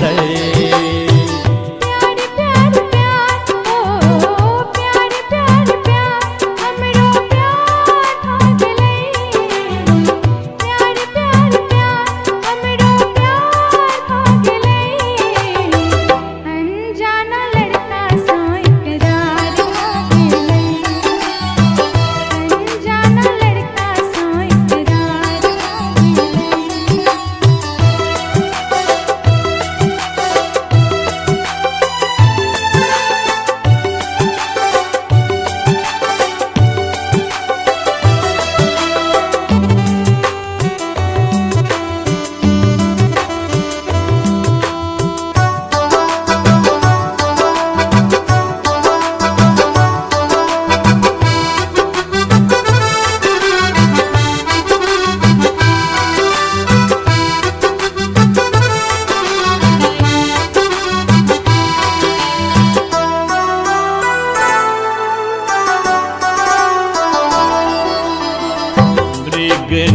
गए।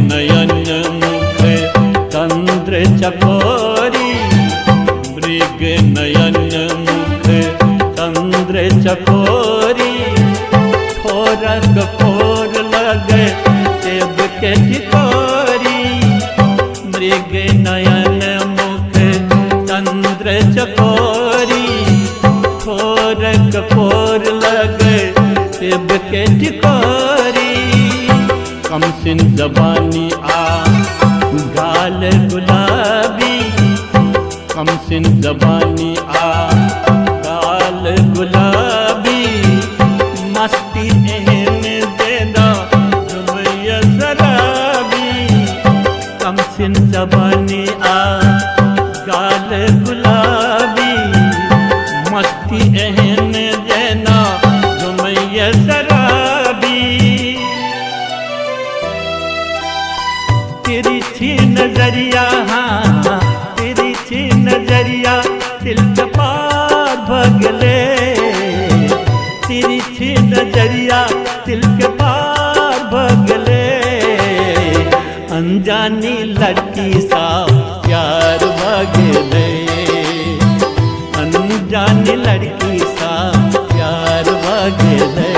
नयन मुख तंद्र चकोरी, मृग नयन मुख तंद्र चकोरी, ठोरक फोर लगे सेब के टिकोरी। मृग नयन मुख तंद्र चकोरी, ठोरक फोर लगे सेब के टिकोरी। कमसिन जबानी आ गाल गुलाबी, कमसिन जबानी आ गाल गुलाबी। मस्ती एहन देना रुमैया शराबी, कमसिन जबानी आ गाल गुलाबी। मस्ती एहन देना रुमैया शराबी। तिरछी नजरिया, हाँ तिरछी नजरिया दिल के पार भगले। तिरछी नजरिया दिल के पार भगले। अनजानी लड़की सा प्यार भगले, अनजानी लड़की सा प्यार भगले।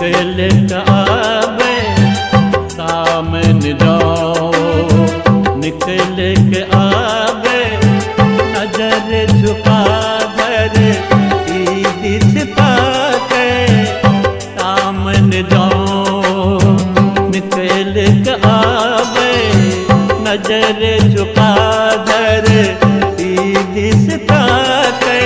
निकल के आवे सामन जाओ, निकल के आवे नजर झुका कर दिसता के सामन जाओ, निकल के आवे नजर झुका कर दिसता के।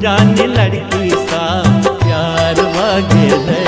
जानी लड़की सा प्यार वागे।